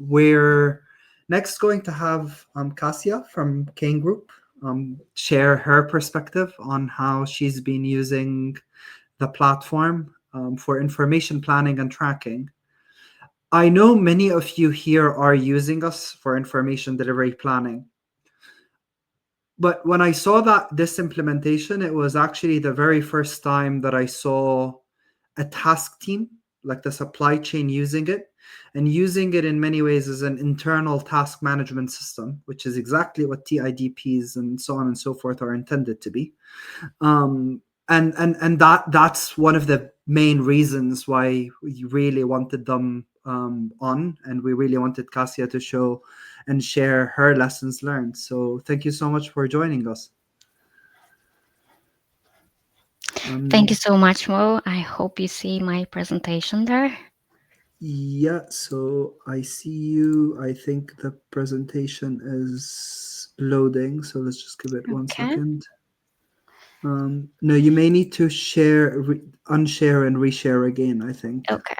we're next going to have Kasia from Kane Group share her perspective on how she's been using the platform for information planning and tracking. I know many of you here are using us for information delivery planning. But when I saw this implementation, it was actually the very first time that I saw a task team, like the supply chain, using it and using it in many ways as an internal task management system, which is exactly what TIDPs and so on and so forth are intended to be. And that's one of the main reasons why we really wanted them on, and we really wanted Kasia to show and share her lessons learned. So thank you so much for joining us. Thank you so much, Mo. I hope you see my presentation there. Yeah, so I see you. I think the presentation is loading, so let's just give it 1 second. No, you may need to share, unshare and reshare again, I think. Okay.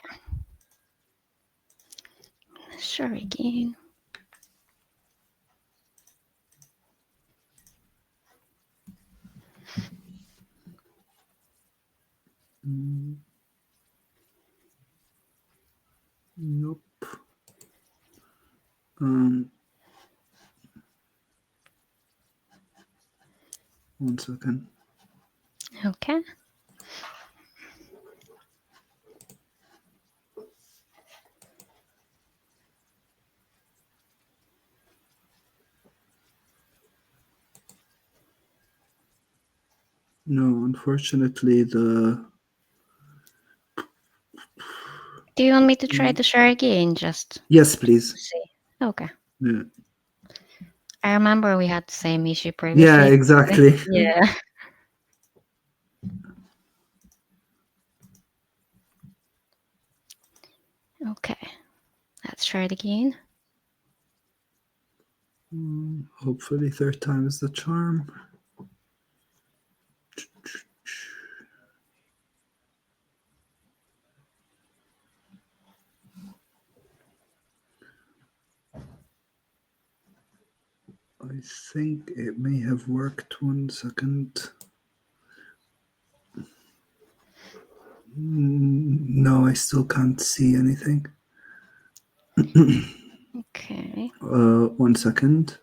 Sure, again. Nope. 1 second. Okay. No, unfortunately, Do you want me to try to share again? Just yes, please. see. Okay. Yeah. I remember we had the same issue previously. Yeah, exactly. Yeah. Okay. Let's try it again. Hopefully, third time is the charm. I think it may have worked. 1 second. No, I still can't see anything. Okay. 1 second.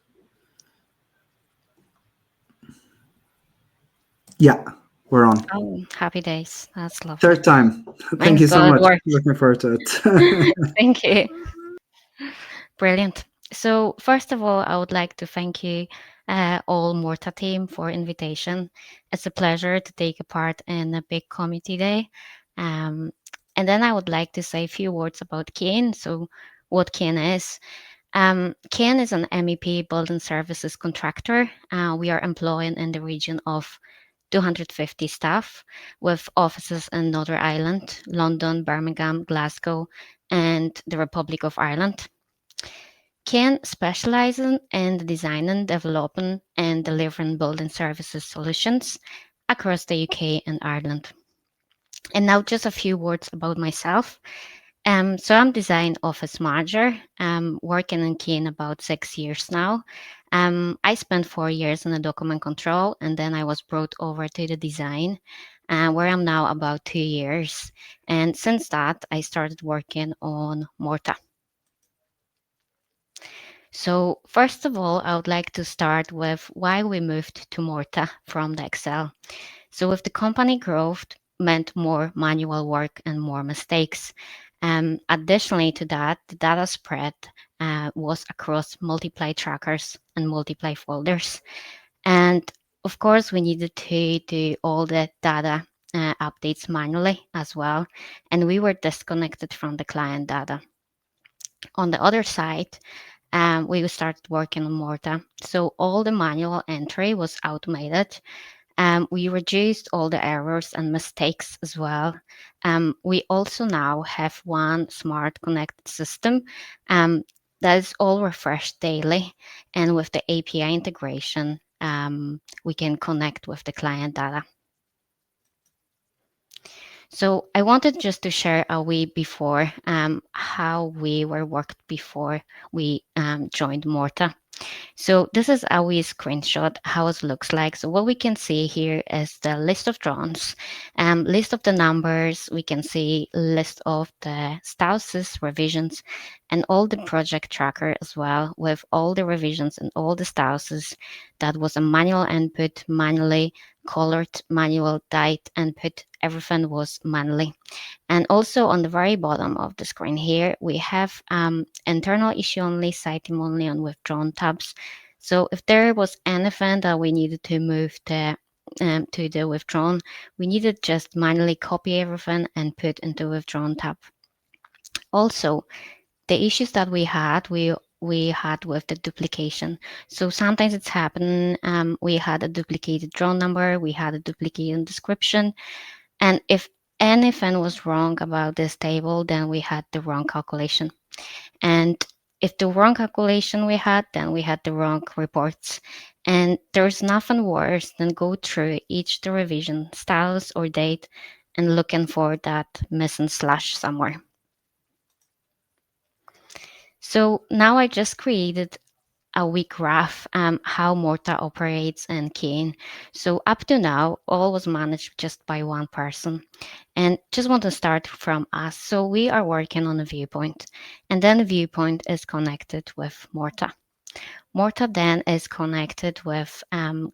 Yeah, we're on. Oh, happy days. That's lovely. Third time. Thank you so much. Looking forward to it. Thank you. Brilliant. So first of all, I would like to thank you all Morta team for invitation. It's a pleasure to take a part in a big committee day. And then I would like to say a few words about Kane. So what Kane is. Kane is an MEP building services contractor. We are employing in the region of 250 staff with offices in Northern Ireland, London, Birmingham, Glasgow, and the Republic of Ireland. Kane specializes in designing, developing, and delivering building services solutions across the UK and Ireland. And now just a few words about myself. So I'm design office manager, working in Kane about 6 years now. I spent 4 years in the document control, and then I was brought over to the design, where I'm now about 2 years. And since that, I started working on Morta. So first of all, I would like to start with why we moved to Morta from the Excel. So with the company growth meant more manual work and more mistakes. Additionally to that, the data spread was across multiply trackers and multiply folders. And of course, we needed to do all the data updates manually as well. And we were disconnected from the client data. On the other side, we started working on Morta. So all the manual entry was automated. We reduced all the errors and mistakes as well. We also now have one smart connected system that is all refreshed daily. And with the API integration, we can connect with the client data. So I wanted just to share a wee before how we were worked before we joined Morta. So this is a wee screenshot how it looks like. So what we can see here is the list of drones, list of the numbers. We can see list of the statuses, revisions, and all the project tracker as well with all the revisions and all the statuses. That was a manual input, manually colored, manual date input. Everything was manually. And also on the very bottom of the screen here, we have internal issue only, site team only, and withdrawn tabs. So if there was anything that we needed to move to the withdrawn, we needed just manually copy everything and put into withdrawn tab. Also, the issues that we had with the duplication. So sometimes it's happened. We had a duplicated drawn number, we had a duplicated description, and if anything was wrong about this table, then we had the wrong calculation. And if the wrong calculation we had, then we had the wrong reports. And there's nothing worse than go through each the revision, styles or date, and looking for that missing slash somewhere. So now I just created a weak graph how Morta operates and Kane. So up to now, all was managed just by one person. And just want to start from us. So we are working on a viewpoint, and then the viewpoint is connected with Morta. Morta then is connected with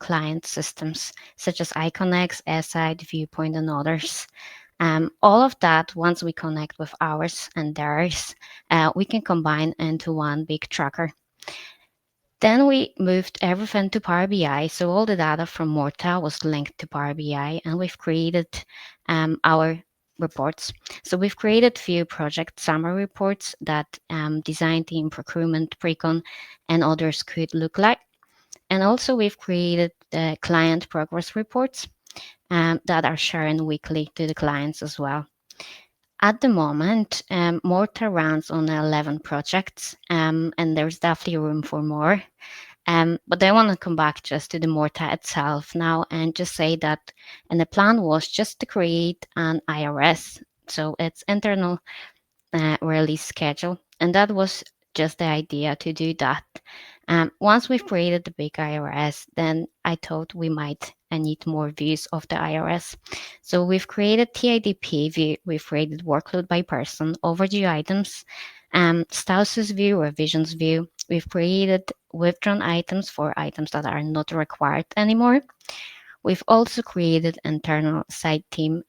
client systems such as Iconex, SI, Viewpoint, and others. All of that, once we connect with ours and theirs, we can combine into one big tracker. Then we moved everything to Power BI. So all the data from Morta was linked to Power BI, and we've created our reports. So we've created few project summary reports that design team, procurement, precon, and others could look like. And also we've created the client progress reports that are shared weekly to the clients as well. At the moment, Morta runs on 11 projects, and there's definitely room for more. But I want to come back just to the Morta itself now and just say that, and the plan was just to create an IRS. So it's internal release schedule. And that was just the idea to do that. Once we've created the big IRS, then I thought we might need more views of the IRS. So we've created TIDP view, we've created workload by person, overdue items, status view, revisions view. We've created withdrawn items for items that are not required anymore. We've also created internal site team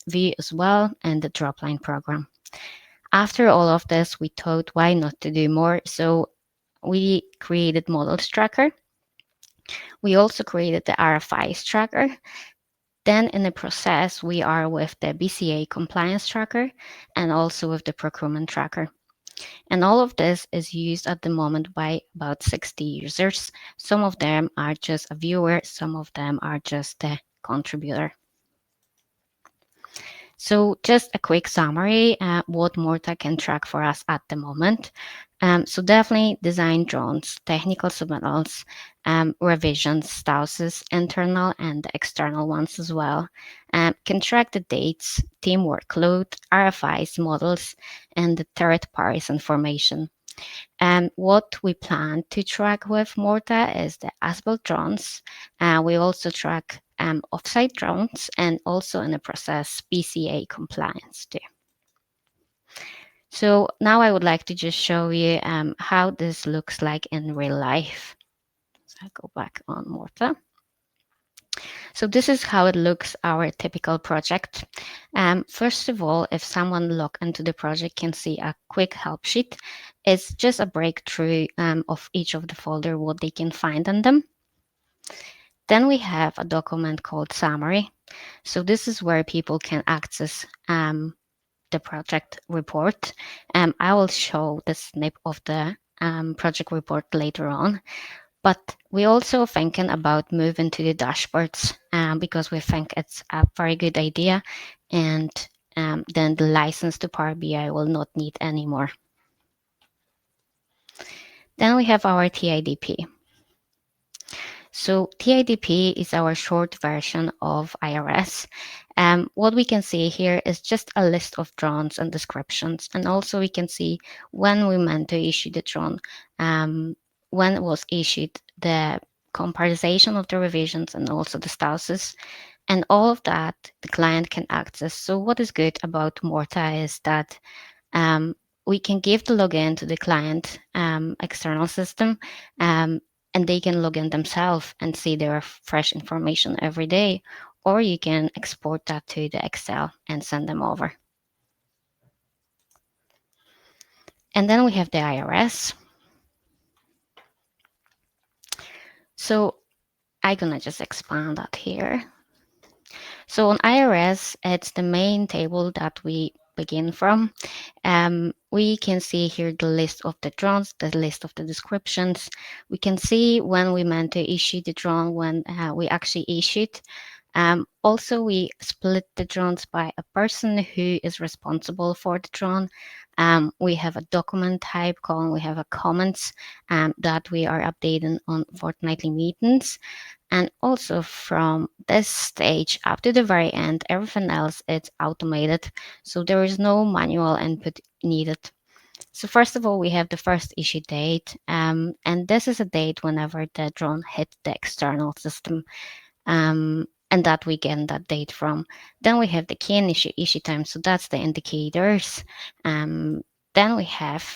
view as well and the dropline program. After all of this, we thought why not to do more. So we created models tracker. We also created the RFIs tracker. Then in the process, we are with the BCA compliance tracker and also with the procurement tracker. And all of this is used at the moment by about 60 users. Some of them are just a viewer, some of them are just a contributor. So just a quick summary, what Morta can track for us at the moment. So definitely design drones, technical submittals, revisions, statuses, internal and external ones as well. Can track the dates, team workload, RFIs, models, and the third parties information. And what we plan to track with Morta is the as-built drones. We also track offsite drones and also in the process BCA compliance too. So now I would like to just show you how this looks like in real life. So I'll go back on Morta. So this is how it looks, our typical project. First of all, if someone log into the project can see a quick help sheet. It's just a breakthrough of each of the folder, what they can find in them. Then we have a document called summary. So this is where people can access the project report. I will show the snip of the project report later on. But we also thinking about moving to the dashboards because we think it's a very good idea, and then the license to Power BI will not need anymore. Then we have our TIDP. So TIDP is our short version of IRS. What we can see here is just a list of drones and descriptions, and also we can see when we meant to issue the drone, when it was issued, the comparison of the revisions, and also the statuses, and all of that the client can access. So what is good about Morta is that um, we can give the login to the client external system, um, and they can log in themselves and see their fresh information every day, or you can export that to the Excel and send them over. And then we have the IRS. So I'm gonna just expand that here. So on IRS, it's the main table that we begin from. We can see here the list of the drones, the list of the descriptions. We can see when we meant to issue the drone, when we actually issued. Also, we split the drones by a person who is responsible for the drone. We have a document type column, we have a comments that we are updating on fortnightly meetings. And also from this stage up to the very end, everything else is automated. So there is no manual input needed. So first of all, we have the first issue date. And this is a date whenever the drone hit the external system. And that we get that date from. Then we have the Kane issue time. So that's the indicators. Then we have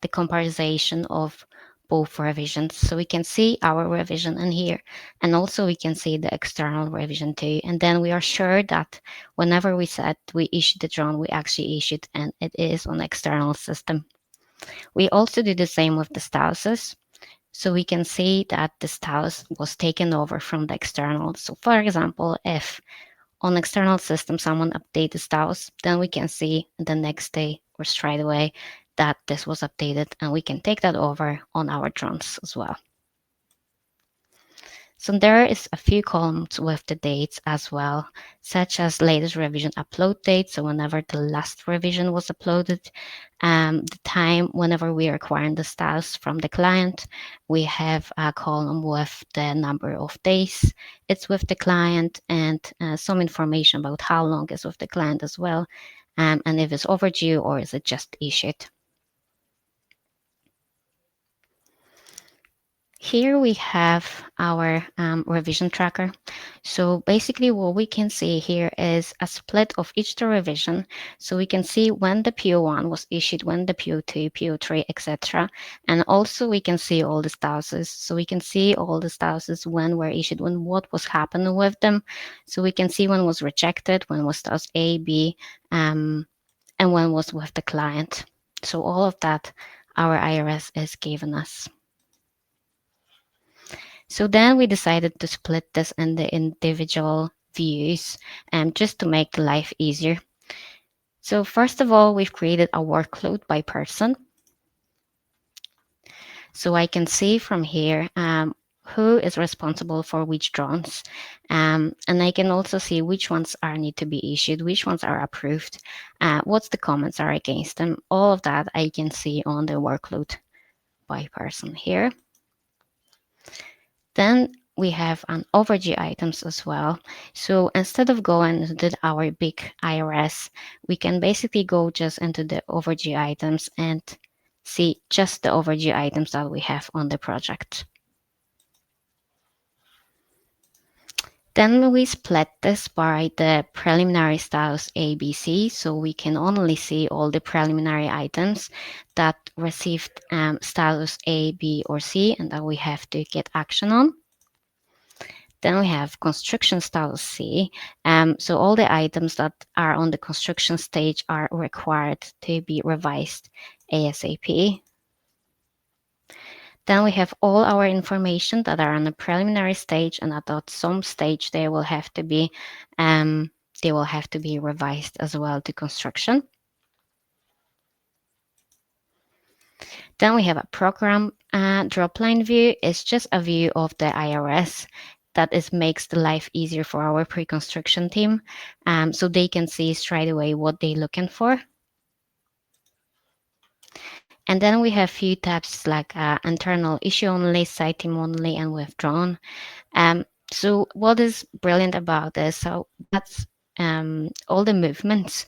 the comparison of both revisions. So we can see our revision in here, and also we can see the external revision too. And then we are sure that whenever we said we issued the drone, we actually issued and it is on external system. We also do the same with the statuses. So we can see that the status was taken over from the external. So for example, if on external system someone updated the status, then we can see the next day or straight away that this was updated, and we can take that over on our drones as well. So there is a few columns with the dates as well, such as latest revision upload date. So whenever the last revision was uploaded, the time whenever we are acquiring the status from the client, we have a column with the number of days it's with the client, and some information about how long it's with the client as well, and if it's overdue or is it just issued. Here we have our revision tracker. So basically what we can see here is a split of each revision. So we can see when the PO1 was issued, when the PO2, PO3, etc. And also we can see all the statuses. So we can see all the statuses when were issued, when what was happening with them. So we can see when was rejected, when was status A, B, and when was with the client. So all of that our IRS is giving us. So then we decided to split this in the individual views just to make the life easier. So first of all, we've created a workload by person. So I can see from here who is responsible for which drones. And I can also see which ones are need to be issued, which ones are approved, what's the comments are against them. All of that I can see on the workload by person here. Then we have an overdue items as well. So instead of going into our big IRS, we can basically go just into the overdue items and see just the overdue items that we have on the project. Then we split this by the preliminary status A, B, C, so we can only see all the preliminary items that received status A, B, or C, and that we have to get action on. Then we have construction status C. So all the items that are on the construction stage are required to be revised ASAP. Then we have all our information that are on the preliminary stage, and at some stage they will have to be revised as well to construction. Then we have a program dropline view. It's just a view of the IRS that makes the life easier for our pre-construction team, so they can see straight away what they're looking for. And then we have few tabs like internal, issue only, site team only, and withdrawn. So what is brilliant about this? So that's all the movements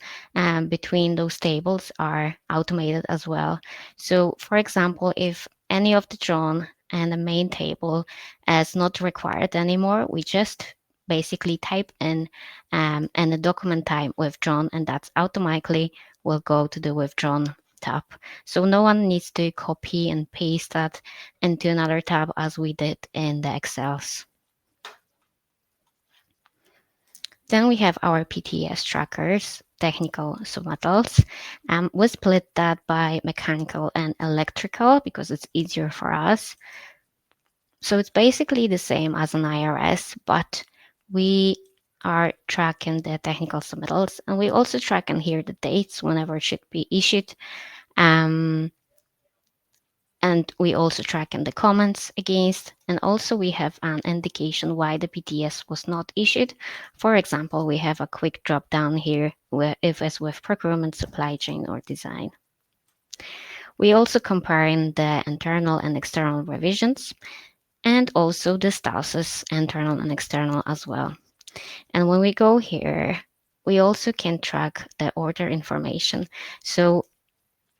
between those tables are automated as well. So for example, if any of the drawn and the main table is not required anymore, we just basically type in and the document type withdrawn, and that's automatically will go to the withdrawn tab. So no one needs to copy and paste that into another tab as we did in the Excels. Then we have our PTS trackers, technical submetals. We split that by mechanical and electrical because it's easier for us. So it's basically the same as an IRS, but we are tracking the technical submittals, and we also track in here the dates whenever it should be issued. Um, and we also track in the comments against, and also we have an indication why the PTS was not issued. For example, we have a quick drop down here where if it's with procurement, supply chain, or design. We also comparing the internal and external revisions, and also the statuses, internal and external as well. And when we go here, we also can track the order information. So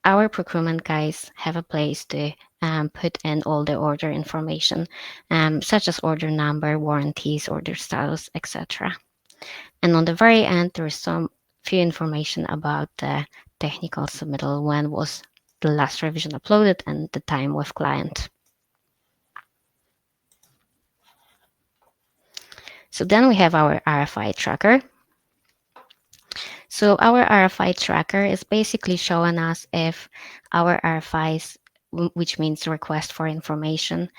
our procurement guys have a place to put in all the order information, such as order number, warranties, order status, etc. And on the very end, there is some few information about the technical submittal, when was the last revision uploaded, and the time with client. So then we have our RFI tracker. So our RFI tracker is basically showing us if our RFIs, which means request for information,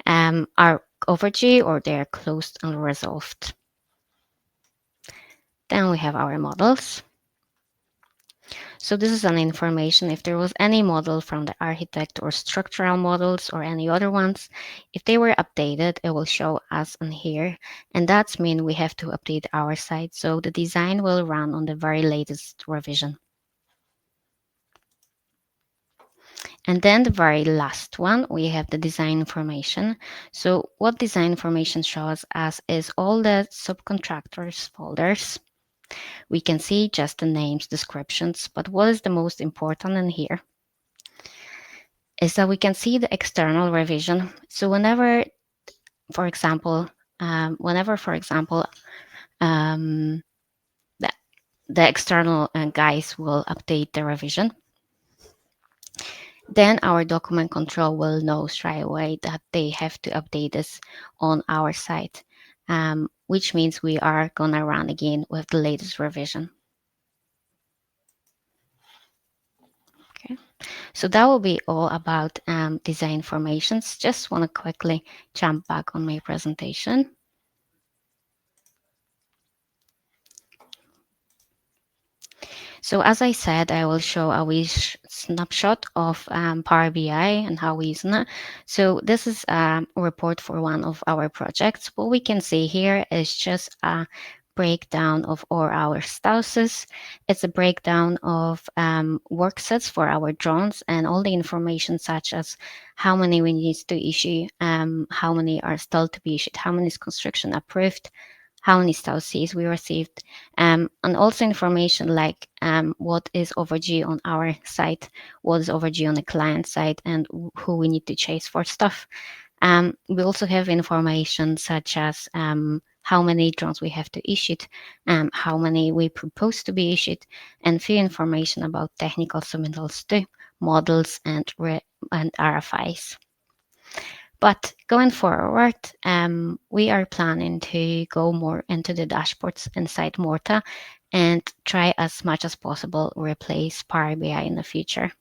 are overdue or they're closed and resolved. Then we have our models. So this is an information if there was any model from the architect or structural models or any other ones, if they were updated, it will show us in here. And that's mean we have to update our site. So the design will run on the very latest revision. And then the very last one, we have the design information. So what design information shows us is all the subcontractors folders. We can see just the names, descriptions, but what is the most important in here is that we can see the external revision. So whenever, for example, um, the, the external guys will update the revision, then our document control will know straight away that they have to update this on our site, which means we are going to run again with the latest revision. Okay, so that will be all about design formations. Just want to quickly jump back on my presentation. So as I said, I will show a wee snapshot of Power BI and how we use it. So this is a report for one of our projects. What we can see here is just a breakdown of all our statuses. It's a breakdown of work sets for our drones and all the information such as how many we need to issue, how many are still to be issued, how many is construction approved, how many statuses we received, and also information like what is overdue on our site, what is overdue on the client side, and who we need to chase for stuff. We also have information such as how many drones we have to issue, how many we propose to be issued, and few information about technical submittals too, models and RFIs. But going forward, we are planning to go more into the dashboards inside Morta and try as much as possible replace Power BI in the future.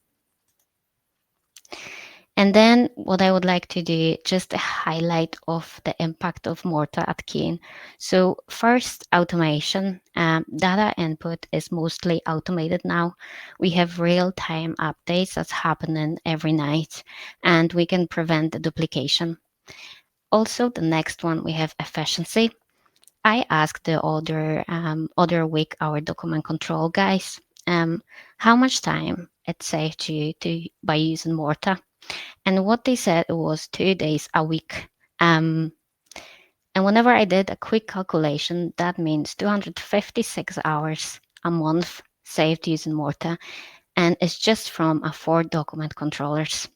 And then what I would like to do, just a highlight of the impact of Morta at Kane. So first, automation. Data input is mostly automated now. We have real-time updates that's happening every night, and we can prevent the duplication. Also, the next one, we have efficiency. I asked the other week our document control guys how much time it saved you to by using Morta. And what they said it was 2 days a week. Um, and whenever I did a quick calculation, that means 256 hours a month saved using Morta, and it's just from a 4 document controllers.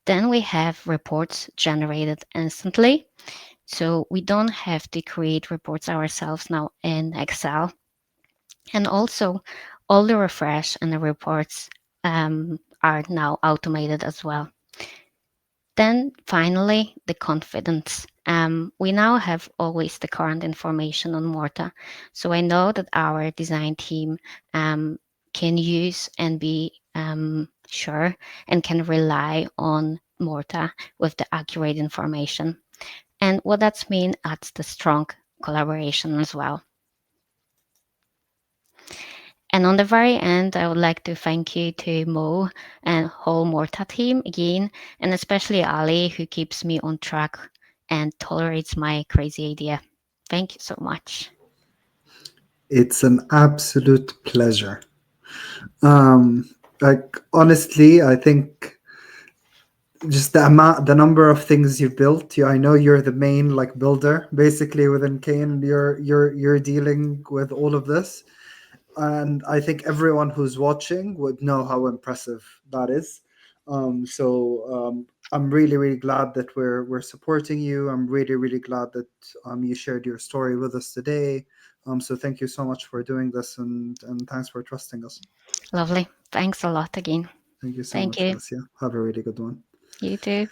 Then we have reports generated instantly. So we don't have to create reports ourselves now in Excel. And also, all the refresh and the reports are now automated as well. Then finally, the confidence. We now have always the current information on Morta. So I know that our design team can use and be sure and can rely on Morta with the accurate information. And what that's mean, that's the strong collaboration as well. And on the very end, I would like to thank you to Mo and whole Morta team again, and especially Ali, who keeps me on track and tolerates my crazy idea. Thank you so much. It's an absolute pleasure. Um, like honestly, I think just the number of things you've built. I know you're the main like builder basically within Kane. You're dealing with all of this, and I think everyone who's watching would know how impressive that is. I'm really glad that we're supporting you. I'm really glad that you shared your story with us today. So thank you so much for doing this, and thanks for trusting us. Lovely. Thanks a lot again. Thank you so Thank much, you. Kasia. Have a really good one. You too.